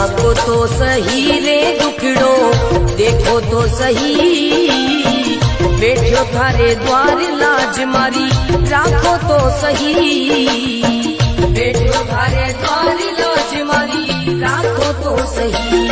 जागो तो सही रे दुखड़ो देखो तो सही, बैठो थारे द्वार लाज मारी राखो तो सही, बैठो थारे द्वार लाज मारी राखो तो सही।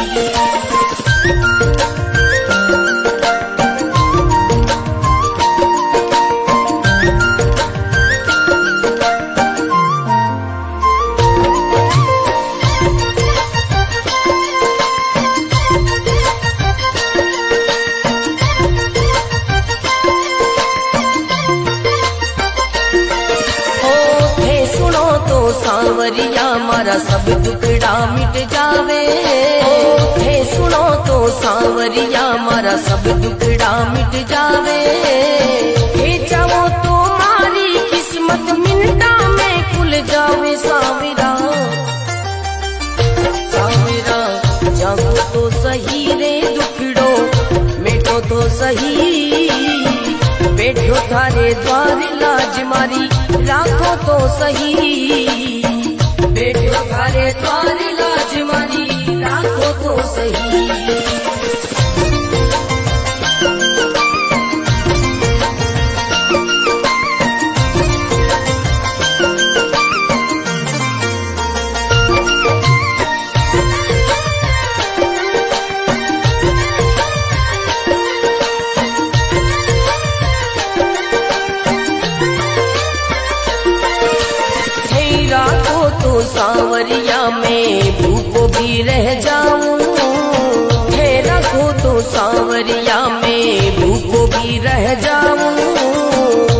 सांवरिया मारा सब दुखड़ा मिट जावे, हे सुनो तो सांवरिया मारा सब दुखड़ा मिट जावे, हे चाहो तो मारी किस्मत मिनटा में खुल जावे। सांवरा सांवरा जागो तो सही रे दुखड़ो मिटो तो सही, बैठो थारे द्वार लाज मारी राखो तो सही, बैठो थारे द्वार लाज मारी राखो तो सही। सांवरिया में भूखो भी रह जाऊं, हे रखो तो सांवरिया में भूखो भी रह जाऊं,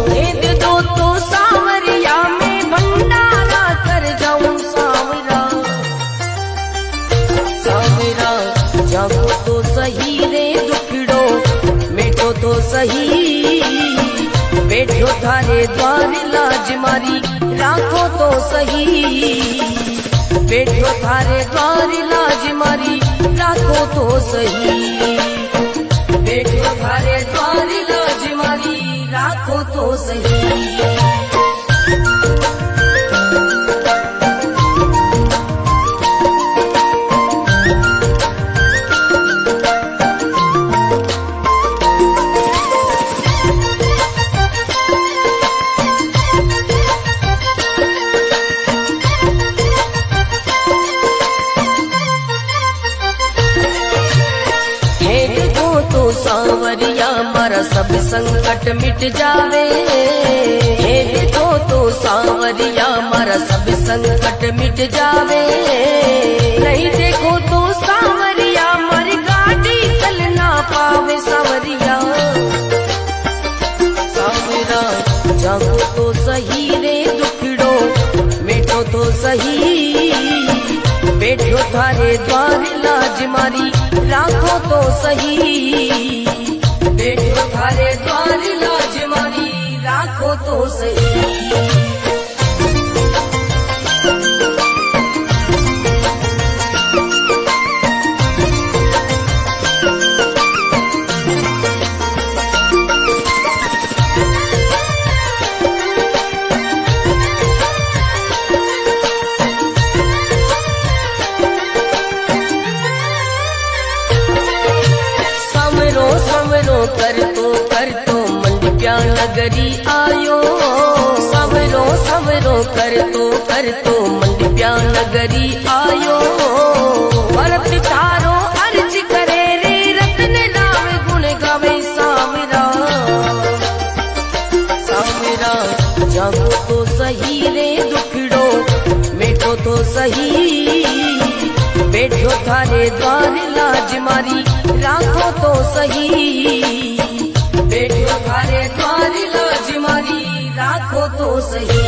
हे दे दो तो सांवरिया में भंडारा कर जाऊं। सांवरा सांवरा जागो तो सही रे दुखड़ो मिटो तो सही, बैठो थारे द्वार लाज मारी राखो तो सही, बैठो थारे द्वार लाज मारी राखो तो सही, बैठो थारे द्वार लाज मारी राखो तो सही। सांवरिया मारा सब संकट मिट जावे, हे देखो तो सांवरिया मारा सब संकट मिट जावे, नहीं देखो तो सांवरिया मारी गाड़ी चल ना पावे। सांवरिया सांवरा जागो तो सही रे दुखड़ो मिटो तो सही, बैठो थारे द्वार लाज मारी राखो तो सही, बैठो थारे द्वार लाज मारी राखो तो सही। कर तो मंडप्या नगरी आयो, सवरो सवरो कर तो मंडप्या नगरी आयो, भरत तारो अर्ज करे रे रतन नाम गुण गावे। सांवरा सांवरा जागो तो सही रे दुखड़ो मिटो तो सही, बैठो थारे द्वार लाज मारी राखो तो सही, बैठो थारे द्वार लाज मारी राखो तो सही।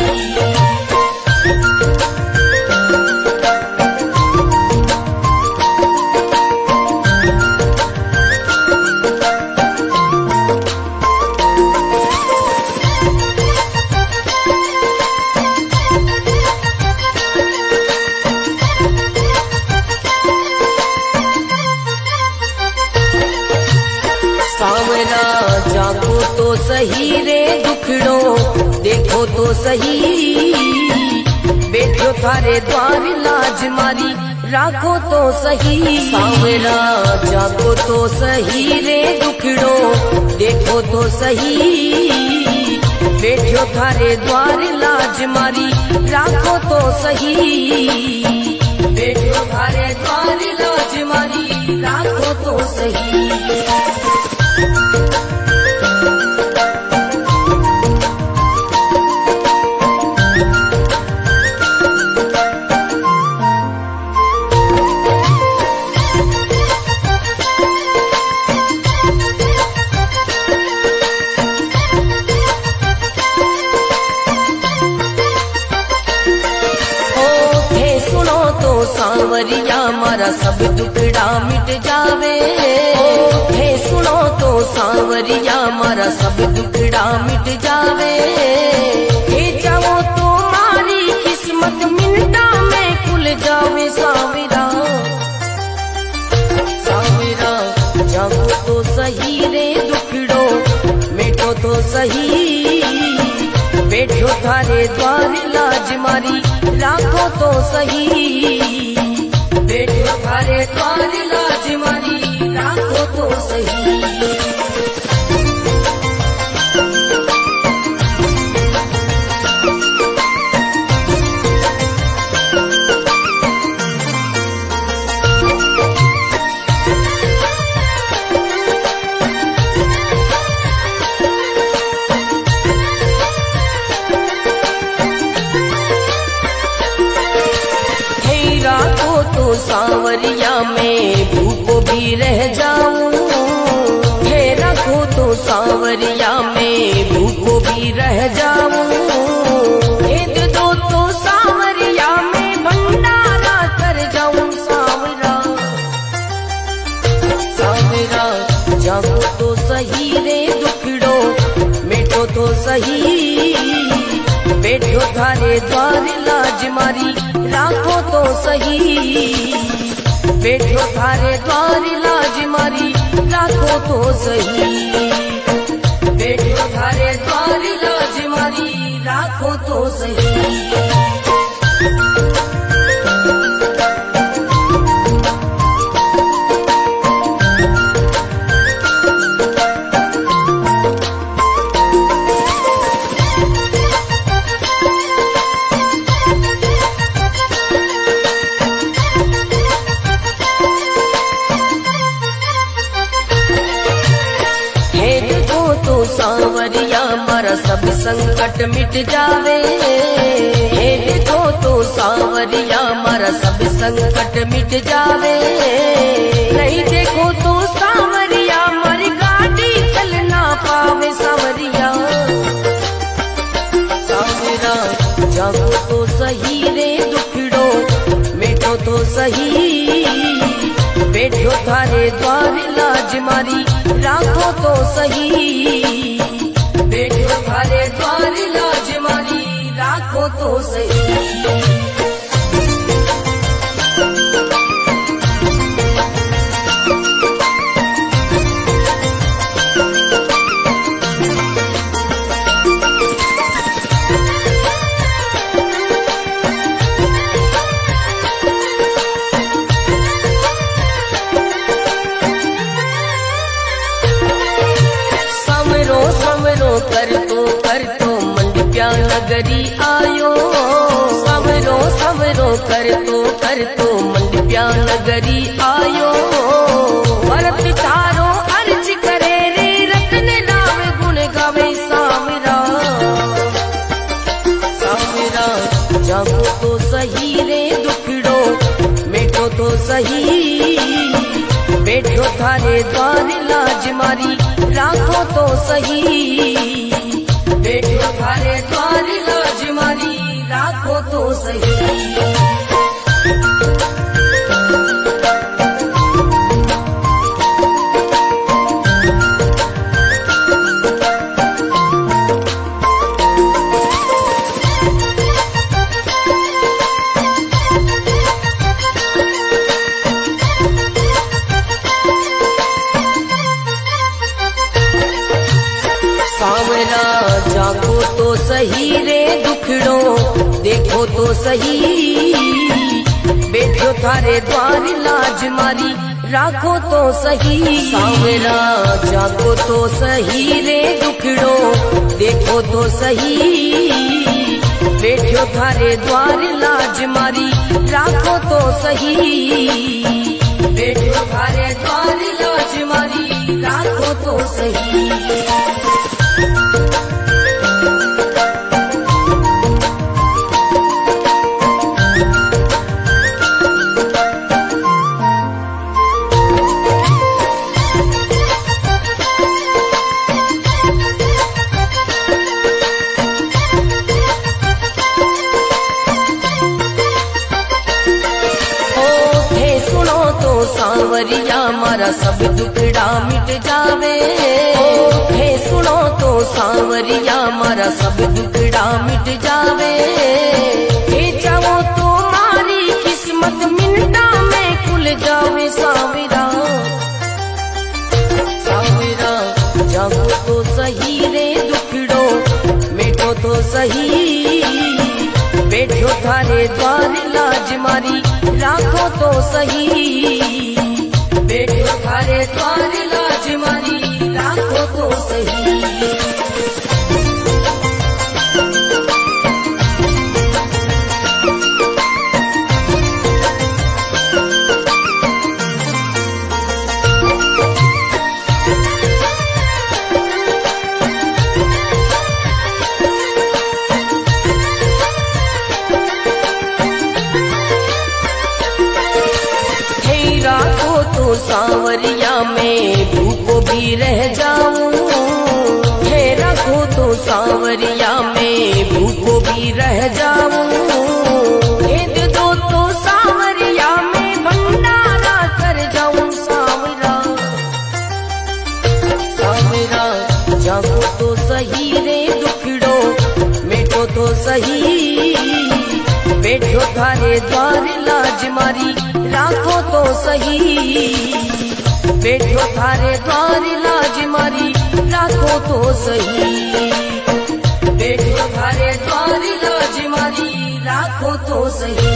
सांवरा जागो तो सही रे दुखड़ो देखो तो सही, बैठो थारे द्वार लाज मारी राखो तो सही। सांवरा जागो तो सही रे दुखड़ो देखो तो सही, बैठो थारे द्वार लाज मारी राखो तो सही, बैठो थारे द्वार लाज मारी राखो तो सही। सांवरिया मारा सब दुखड़ा मिट जावे, हे सुनो तो सांवरिया मारा सब दुखड़ा मिट जावे, हे चाहो तो मारी किस्मत मिनटा में खुल जावे। सांवरा सांवरा जागो तो सही रे दुखड़ो मिटो तो सही, बैठो थारे द्वार लाज मारी राखो तो सही, बैठो थारे द्वार लाज मारी राखो तो सही। सांवरिया में भूखो भी रह जाऊं, हे रखो तो सांवरिया में भूखो भी रह जाऊं, हे दे दो तो सांवरिया में भंडारा कर जाऊं। सांवरा सांवरा जागो तो सही रे दुखड़ो मिटो तो सही, बैठो थारे द्वार लाज मारी राखो तो सही, बैठो थारे द्वार लाज मारी राखो तो सही, बैठो थारे द्वार लाज मारी राखो तो सही। सांवरिया मारा सब संकट मिट जावे, हे देखो तो सांवरिया मारा सब संकट मिट जावे, नहीं देखो तो सांवरिया मारी गाड़ी चल ना पावे। सांवरिया सांवरा जागो तो सही रे दुखड़ो मिटो तो सही, बैठो थारे द्वार लाज मारी राखो तो सही, बैठो थारे द्वार लाज मारी राखो तो सही। कर तो मंडप्या नगरी आयो, सवरो सवरो कर तो मंडप्या नगरी आयो, भरत तारो अर्ज करे रे रतन नाम गुण गावे। सांवरा सांवरा जागो तो सही रे दुखड़ो मिटो तो सही, बैठो थारे द्वार लाज मारी राखो तो सही, बैठो थारे द्वार लाज मारी राखो तो सही। सांवरा जागो तो सही रे दुखड़ो देखो तो सही, बैठो थारे द्वार लाज मारी राखो तो सही। सांवरा जागो तो सही रे दुखड़ो देखो तो सही, बैठो थारे द्वार लाज मारी राखो तो सही, बैठो थारे द्वार लाज मारी राखो तो सही। सांवरिया मारा सब दुखड़ा मिट जावे, हे सुनो तो सांवरिया मारा सब दुखड़ा मिट जावे, हे चाहो तो मारी किस्मत मिनटा में खुल जावे। सांवरा सांवरा जागो तो सही रे दुखड़ो मिटो तो सही, बैठो थारे द्वार लाज मारी राखो तो सही, बैठो थारे द्वार लाज मारी राखो तो सही। सांवरिया में भूखो भी रह जाऊं, हे रखो तो सांवरिया में भूखो भी रह जाऊं, भेद दो तो सांवरिया में भंडारा कर जाऊं। सांवरा सांवरा जागो तो सही रे दुखड़ो मिटो तो सही, बैठो थारे द्वार लाज मारी राखो तो सही, बैठो थारे द्वार लाज मारी राखो तो सही, बैठो थारे द्वार लाज मारी राखो तो सही।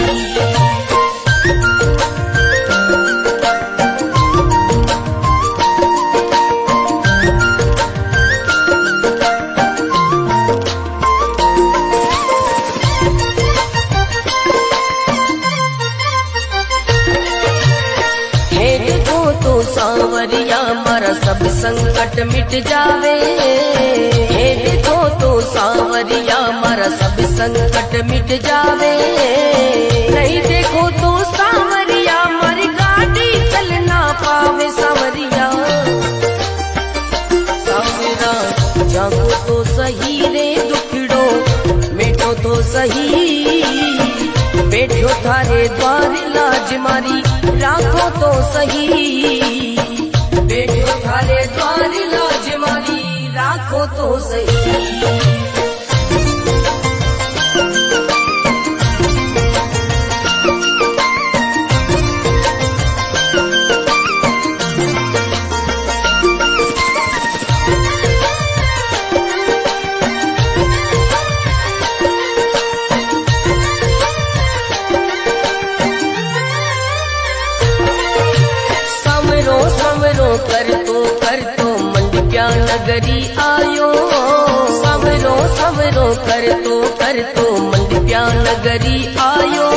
सांवरिया मारा सब संकट मिट जावे, हे देखो तो सांवरिया मारा सब संकट मिट जावे, नहीं देखो तो सांवरिया मारी गाड़ी चल ना पावे। सांवरिया सांवरा जागो तो सही रे दुखड़ो मिटो तो सही, बैठो थारे द्वार लाज मारी राखो तो सही, बैठो थारे द्वार लाज मारी राखो तो सही। कर तो मंडप्या नगरी आयो, सांवरो सांवरो कर तो मंडप्या नगरी आयो,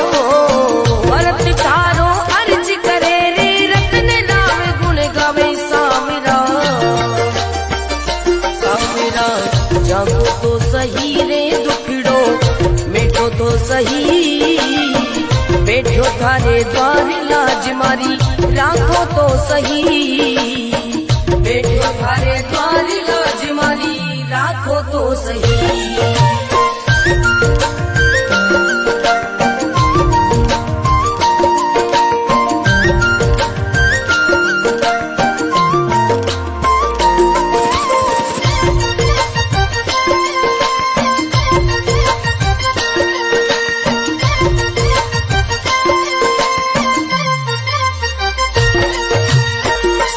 भरत थारो अर्ज करे रे रत्न राम गुण गावे। सांवरा सांवरा जागो तो सही रे दुखड़ो मिटो तो सही, बैठो थारे द्वार लाज मारी राखो तो सही, बैठो थारे द्वार लाज मारी राखो तो सही।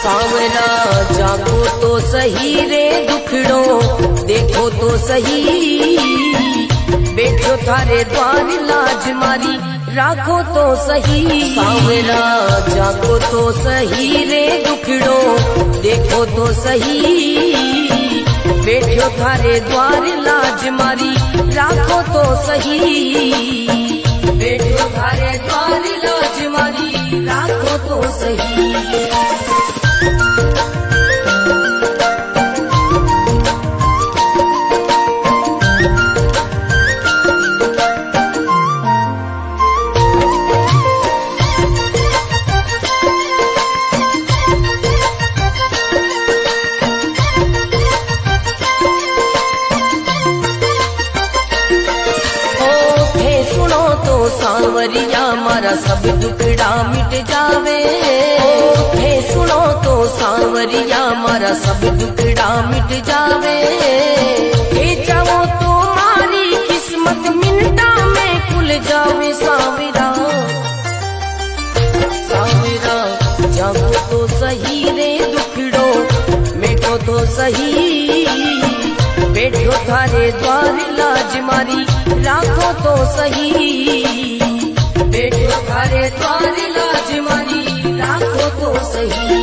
सांवरा जागो तो सही रे दुखड़ो देखो तो सही, बैठो थारे द्वार लाज मारी राखो तो सही। सांवरा जागो तो सही रे दुखड़ो देखो तो सही। बैठो थारे द्वार लाज मारी राखो तो सही। बैठो थारे द्वार लाज मारी राखो तो सही। सांवरिया मारा सब दुखड़ा मिट जावे। हे सुनो तो सांवरिया मारा सब दुखड़ा मिट जावे। हे चाहो तो मारी किस्मत मिनटा में खुल जावे। सांवरा सांवरा जागो तो सही रे दुखड़ो मेटो तो सही। बैठो थारे द्वार लाज मारी राखो तो सही। बैठो थारे द्वार लाज मारी राखो तो सही।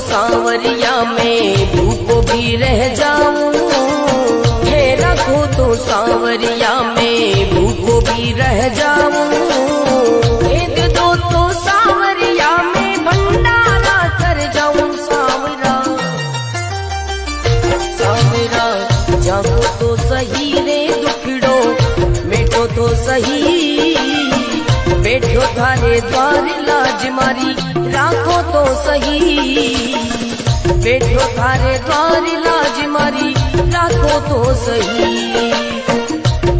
सांवरिया में भूखो भी रह जाऊं। हे रखो तो सांवरिया में भूखो भी रह जाऊं। भेद दो तो सांवरिया में भंडारा कर जाऊं। सांवरा सांवरा जागो तो सही रे दुखड़ो मेटो तो सही। बैठो थारे द्वार लाज मारी राखो तो सही। बैठो थारे द्वार लाज मारी राखो तो सही।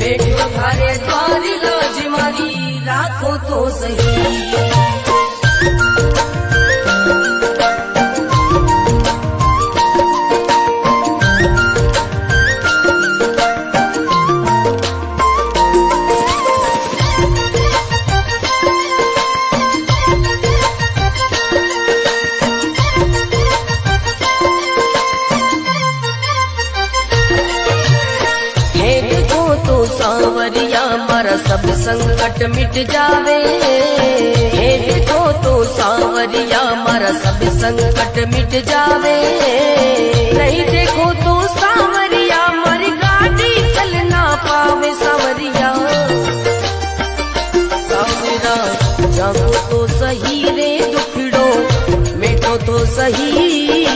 बैठो थारे द्वार लाज मारी राखो तो सही। सांवरिया मारा सब संकट मिट जावे। हे देखो तो सांवरिया मारा सब संकट मिट जावे। नहीं देखो तो सांवरिया मारी गाड़ी चल ना पावे। सांवरिया सांवरा जागो तो सही रे दुखड़ो मेटो तो सही।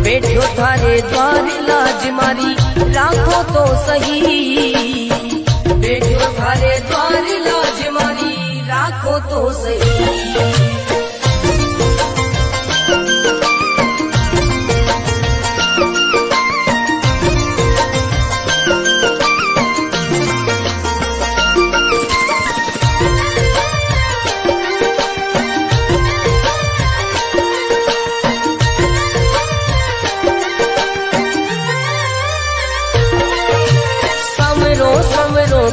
बैठो थारे द्वार लाज मारी राखो तो सही। बैठो थारे द्वार लाज मारी राखो तो सही।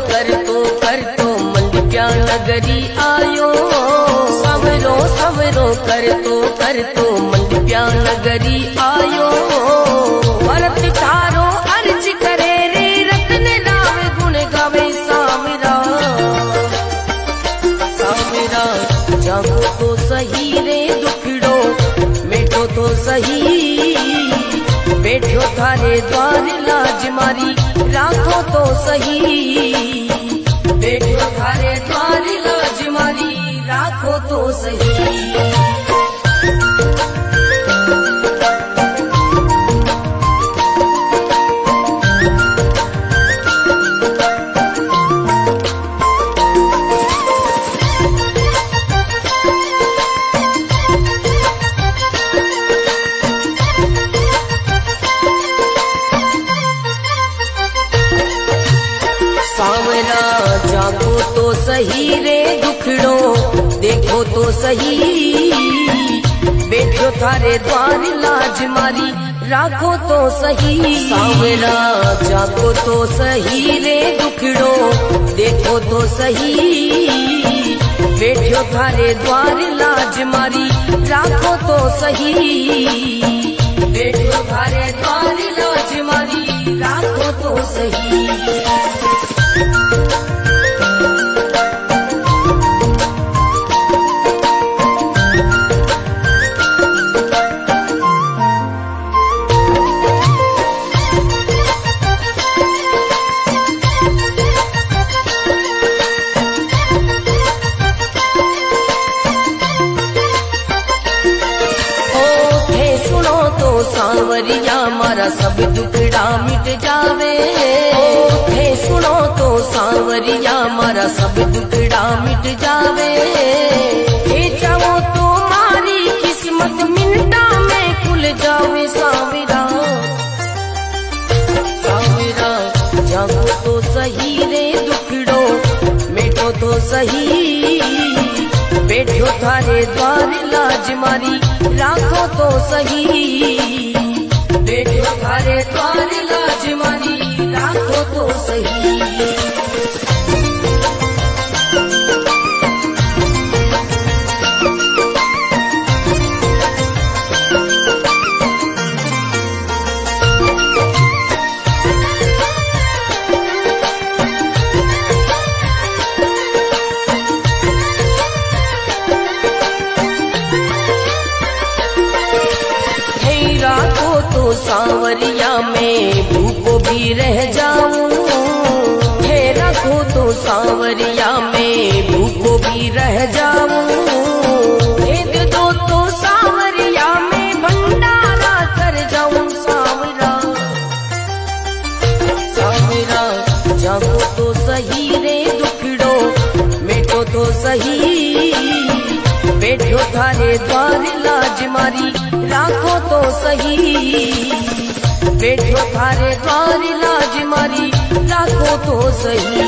कर तो मंडप्या नगरी आयो। सवरो सवरो कर तो मंडप्या नगरी आयो। भरत तारो अर्ज करे रे रत्न राव गुण गावे। सांवरा सांवरा जागो तो सही रे दुखड़ो मेटो तो सही। बैठो थारे द्वार लाज मारी राखो तो सही। बैठो थारे द्वार लाज मारी राखो तो सही। सांवरा जागो तो सही रे दुखड़ो देखो तो सही, बैठो थारे द्वार लाज मारी राखो तो सही। सांवरा जागो तो सही रे दुखड़ो देखो तो सही, बैठो थारे द्वार लाज मारी राखो तो सही, बैठो थारे द्वार लाज मारी राखो तो सही। सांवरिया मारा सब दुखड़ा मिट जावे, थे सुनो तो सांवरिया मारा सब दुखड़ा मिट जावे। हे चाहो तो मारी किस्मत मिनटा में खुल जावे। सांवरा सांवरा जागो तो सही रे दुखड़ो मिटो तो सही, बैठो थारे द्वार लाज मारी राखो तो सही, बैठो थारे द्वार लाज मारी राखो तो सही। सांवरिया में भूखो भी रह जाऊं, हे रखो तो सांवरिया में भूखो भी रह जाऊं। भेद दो तो सांवरिया में भंडारा कर जाऊं। सांवरा सांवरा जागो तो सही रे दुखड़ो मिटो तो सही, बैठो थारे द्वार लाज मारी राखो तो सही, बैठो थारे द्वार लाज मारी राखो तो सही,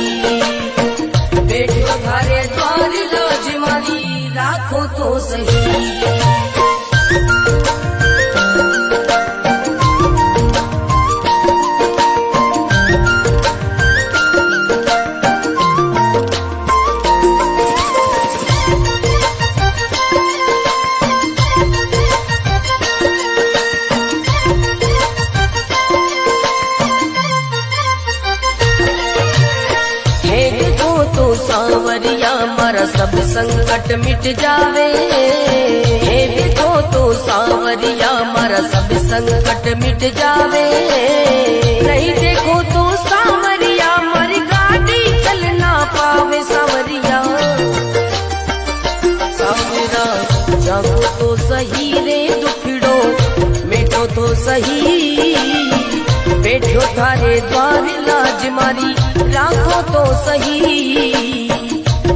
बैठो थारे द्वार लाज मारी राखो तो सही। सांवरिया मारा सब संकट मिट जावे, हे देखो तो सांवरिया मारा सब संकट मिट जावे। नहीं देखो तो सांवरिया मर गाड़ी चल ना पावे। सांवरिया सांवरा जागो तो सही रे दुखड़ो मिटो तो सही, बैठो थारे द्वार लाज मारी राखो तो सही,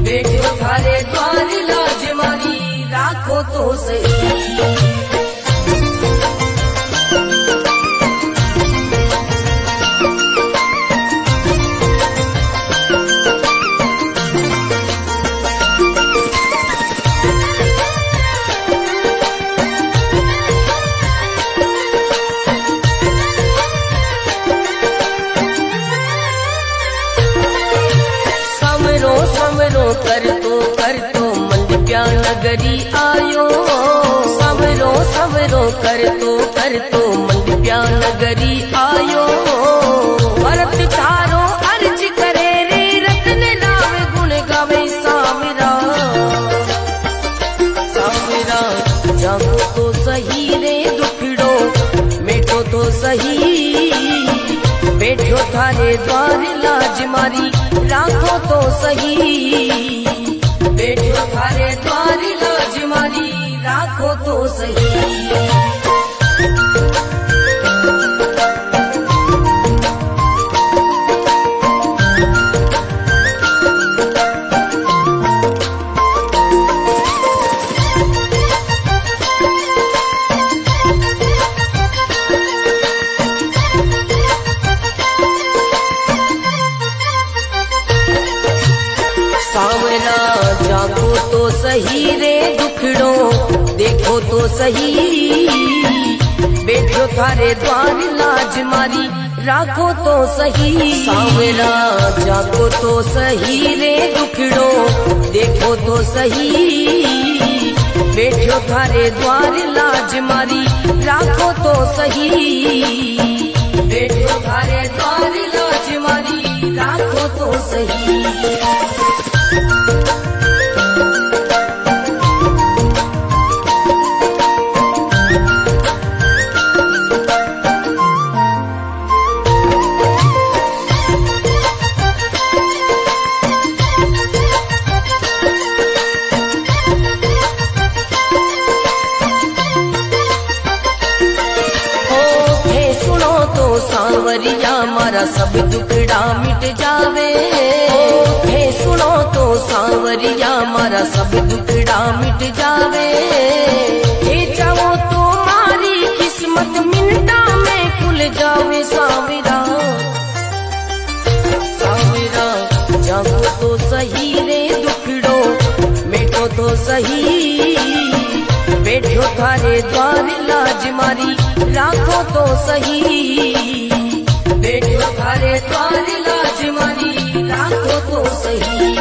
बैठो थारे द्वार लाज मारी राखो तो सही। कर तो मंद प्या नगरी आयो। सवरो सवरो कर तो मंद प्या नगरी आयो। भरत थारो अर्ज करे रे रत्न नाम गुण गावे। सांवरा सांवरा जागो तो सही रे दुखड़ो मिटो तो सही, बैठो थारे द्वार लाज मारी राखो तो सही, बैठो थारे द्वार लाज मारी राखो तो सही। तो सही रे दुखड़ो, देखो तो सही, बैठो थारे द्वार लाज मारी, राखो तो सही। सांवरा जागो तो सही रे दुखड़ो, देखो तो सही, बैठो थारे द्वार लाज मारी, राखो तो सही, बैठो थारे द्वार लाज मारी, राखो तो सही। सांवरिया मारा सब दुखड़ा मिट जावे, हे सुनो तो सांवरिया मारा सब दुखड़ा मिट जावे, हे चाहो तो मारी किस्मत मिनटा में खुल जावे। सांवरा सांवरा जागो तो सही रे दुखड़ो, मेटो तो सही, बैठो थारे द्वार लाज मारी, राखो तो सही, बैठो थारे द्वार लाज मारी, राखो तो सही।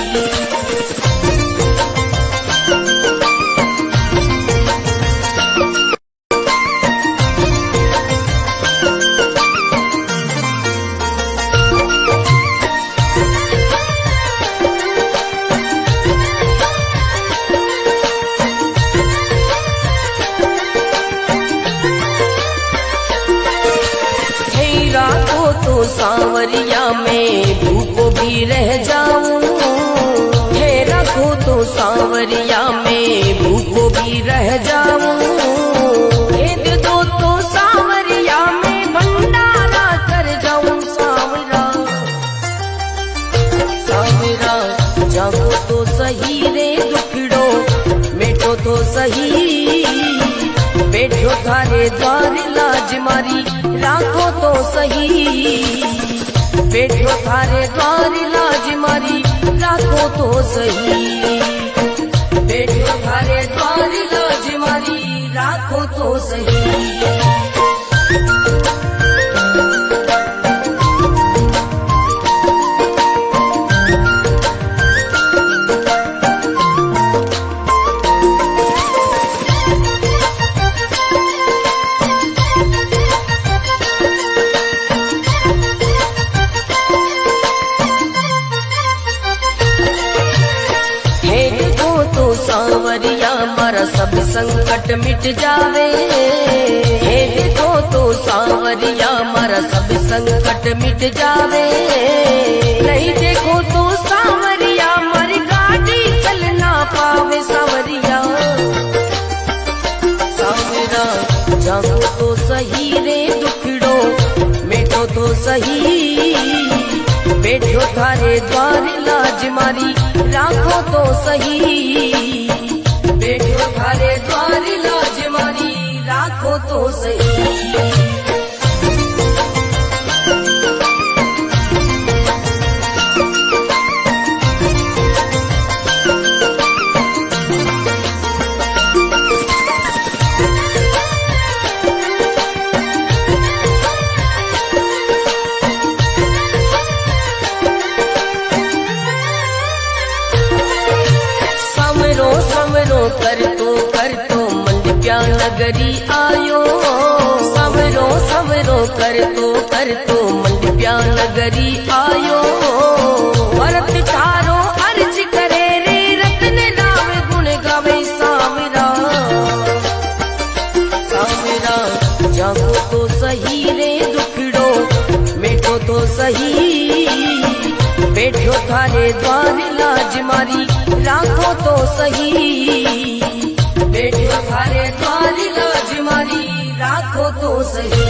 तो सांवरिया में भूखो भी रह जाऊं, हे रखो तो सांवरिया में भूखो भी रह जाऊं, भेद दो तो सांवरिया में भंडारा कर जाऊं। सांवरा सांवरा जागो तो सही रे दुखड़ो, मेटो तो सही, बैठो थारे द्वार लाज मारी, राखो तो सही, बैठो थारे द्वार लाज मारी, राखो तो सही, बैठो थारे द्वार लाज मारी, राखो तो सही। सांवरिया मारा सब संकट मिट जावे, हे देखो तो सांवरिया मारा सब संकट मिट जावे, नहीं देखो तो सांवरिया मारी गाड़ी चल ना पावे। सांवरिया सांवरा जागो तो सही रे दुखड़ो, मेटो तो सही, बैठो थारे द्वार लाज मारी, राखो तो सही, बैठो थारे द्वार लाज मारी, राखो तो सही। कर तो मंडप्या नगरी आयो, सवरो सवरो कर तो मंडप्या नगरी आयो, भरत थारो अर्ज करे रे रत्न राव गुण गावे। सांवरा सांवरा जागो तो सही रे दुखड़ो, मेटो तो सही, बैठो थारे द्वार लाज मारी, राखो तो सही, बैठो थारे द्वार लाज मारी, राखो तो सही।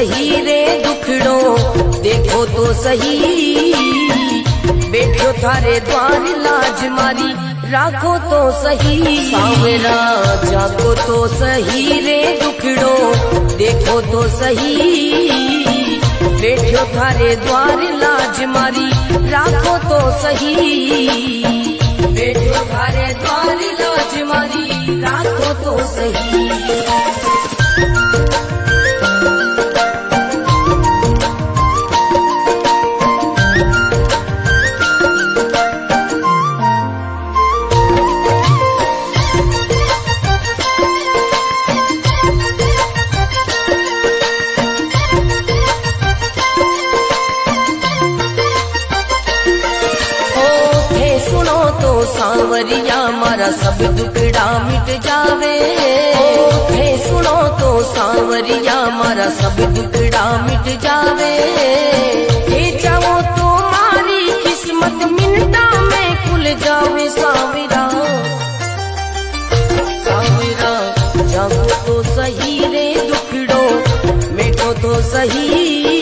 सही रे दुखड़ो, देखो तो सही बैठो थारे द्वार लाज मारी, राखो तो सही सांवरा, जागो तो सही रे दुखड़ो, देखो तो सही बैठो थारे द्वार लाज मारी, राखो तो सही बैठो थारे द्वार लाज मारी, राखो तो सही। सांवरिया मारा सब दुखड़ा मिट जावे, हे सुनो तो सांवरिया मारा सब दुखड़ा मिट जावे, हे चाहो तो मारी किस्मत मिनटा में खुल जावे सांवरा, सांवरा जागो तो सही रे दुखड़ो, मिटो तो सही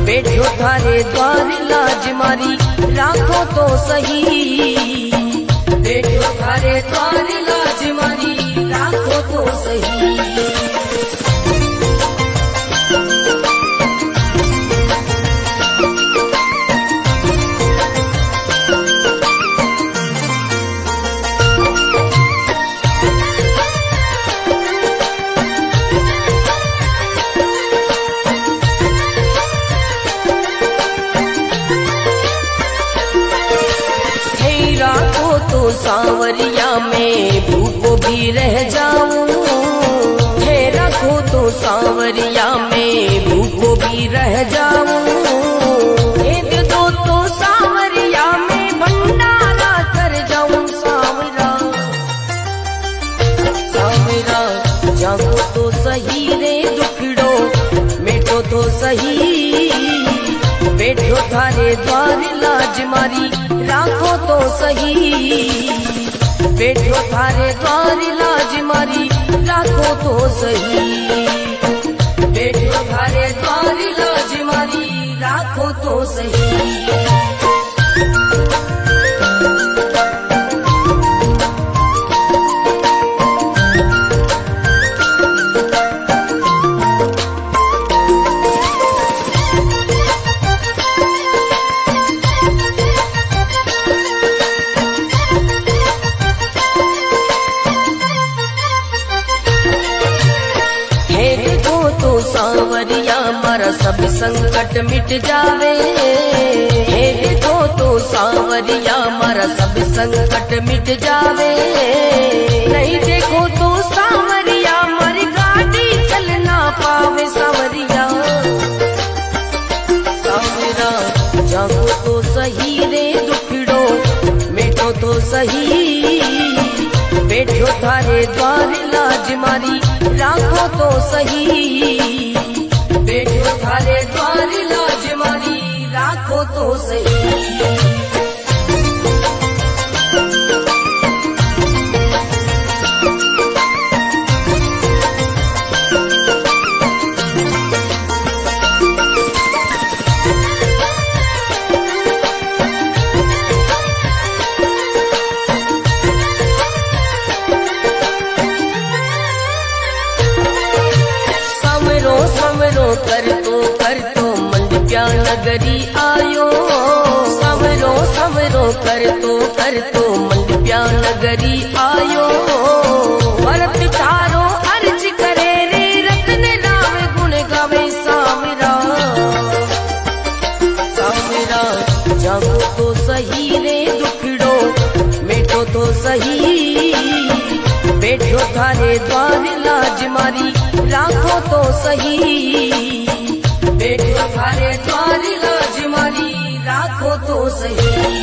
बैठो थारे द्वार लाज मारी, राखो तो सही बैठो थारे द्वार लाज मारी, राखो तो सही। तो सांवरिया में भूखो भी रह जाऊं, हे रखो तो सांवरिया में भूखो भी रह जाऊं, हे दो तो सांवरिया में भंडारा कर जाऊं सांवरा, सांवरा जागो तो सही रे दुखड़ो, मिटो तो सही बैठो थारे द्वार लाज मारी, राखो तो सही बैठो थारे द्वार लाज मारी, राखो तो सही बैठो थारे द्वार लाज मारी, राखो तो सही। सांवरिया मारा सब संकट मिट जावे, हे देखो तो सांवरिया मारा सब संकट मिट जावे, नहीं देखो तो सांवरिया मारी गाड़ी चल ना पावे सांवरिया, सांवरा जागो तो सही रे दुखड़ो, मिटो तो सही बैठो थारे द्वार लाज मारी, राखो तो सही बैठो थारे द्वार लाज मारी, राखो तो सही। कर तो मंडप्या नगरी आयो, संवरो संवरो कर तो मंडप्या नगरी आयो, भरत तारो अर्ज करे रे रतन राम गुण गावे सांवरा, सांवरा जागो तो सही रे दुखड़ो, मिटो तो सही बैठो थारे द्वार लाज मारी, राखो तो सही बैठो थारे द्वार लाज मारी, राखो तो सही।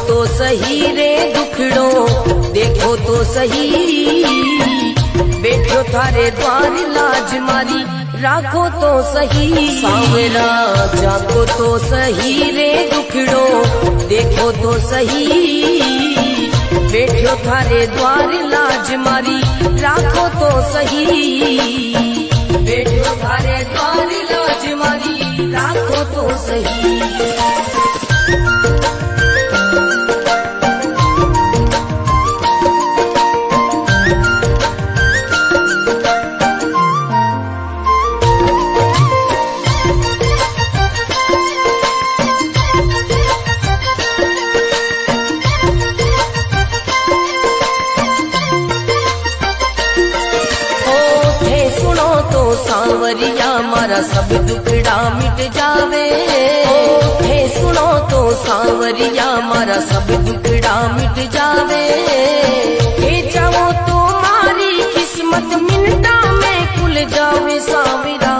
तो सही रे दुखड़ो, देखो तो सही, बैठो थारे द्वार लाज मारी, राखो तो सही। सांवरा जागो तो सही रे दुखड़ो, देखो तो सही, बैठो थारे द्वार लाज मारी, राखो तो सही। बैठो थारे द्वार लाज मारी, राखो तो सही। सांवरिया मारा सब दुखड़ा मिट जावे, हे सुनो तो सांवरिया मारा सब दुखड़ा मिट जावे। हे चाहो तो मारी किस्मत मिनटा में खुल जावे। सांवरा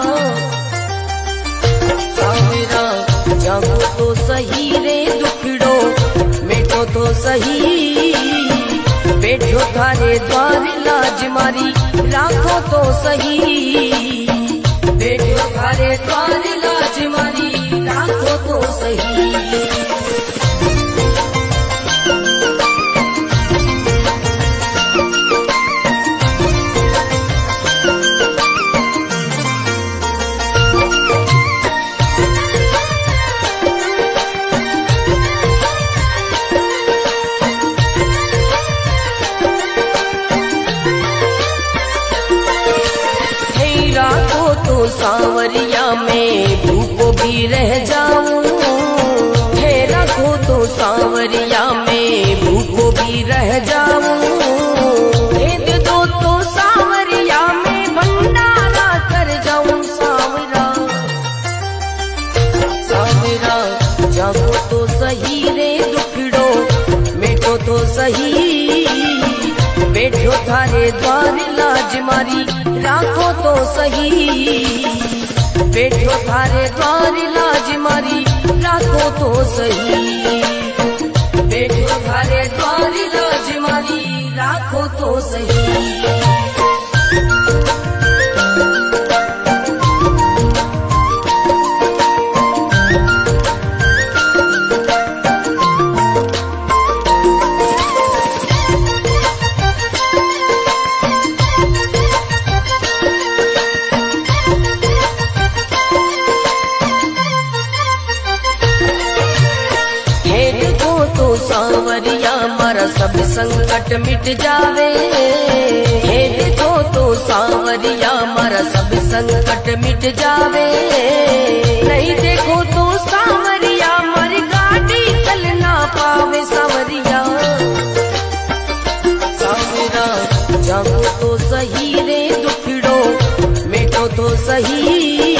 सांवरा जागो तो सही रे दुखड़ो, मिटो तो सही, बैठो थारे द्वार लाज मारी, राखो तो सही। बैठो थारे द्वार लाज मारी, राखो तो सही। सांवरिया में भूखो भी रह जाऊं, हे रखो तो सांवरिया में भूखो भी रह जाऊं। भेद दो तो सांवरिया में भंडारा कर जाऊं। सांवरा सांवरा जागो तो सही रे दुखड़ो, मिटो तो सही, बैठो थारे द्वार लाज मारी, राखो तो सही। बैठो थारे द्वार लाज मारी, राखो तो सही। बैठो थारे द्वार लाज मारी, राखो तो सही। सांवरिया मारा सब संकट मिट जावे, हे देखो तो सांवरिया मारा सब संकट मिट जावे। नहीं देखो तो सांवरिया मारी गाड़ी चल ना पावे। सांवरिया सांवरा जागो तो सही रे दुखड़ो, मिटो तो सही,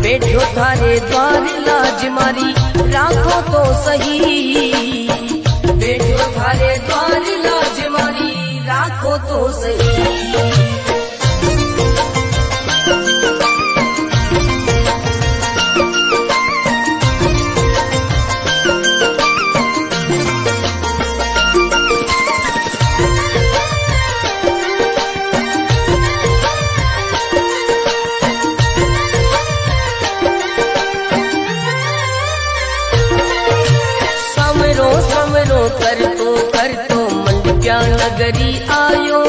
बैठो थारे द्वार लाज मारी, राखो तो सही। बैठो थारे द्वार लाज मारी, राखो तो सही। कर तो मंडप्या नगरी आयो।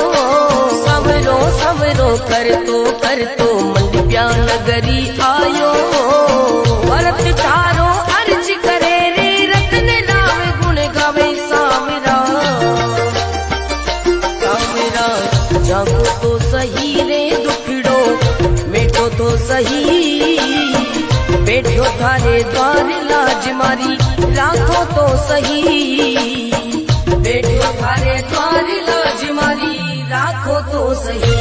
सवरो सवरो कर तो मंडप्या नगरी आयो। भरत थारो अर्ज करे रे, रतन राम गुण गावे। सांवरा सांवरा जागो तो सही रे दुखड़ो, मिटो तो सही, बैठो थारे द्वार लाज मारी, राखो तो सही। बैठो थारे द्वार लाज मारी, राखो तो सही।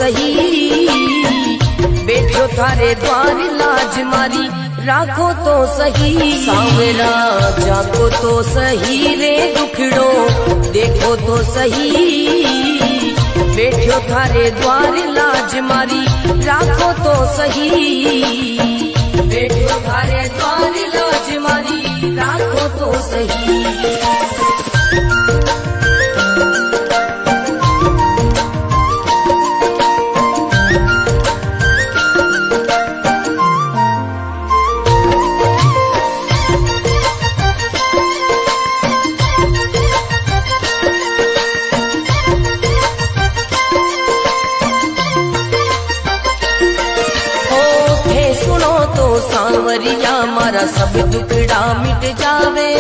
सही, बैठो थारे द्वार लाज मारी राखो तो सही। सांवरा जागो तो सही रे दुखड़ो देखो तो सही, बैठो थारे द्वार लाज मारी राखो तो सही, बैठो थारे द्वार लाज मारी राखो तो सही। सांवरिया मारा सब दुखड़ा मिट जावे।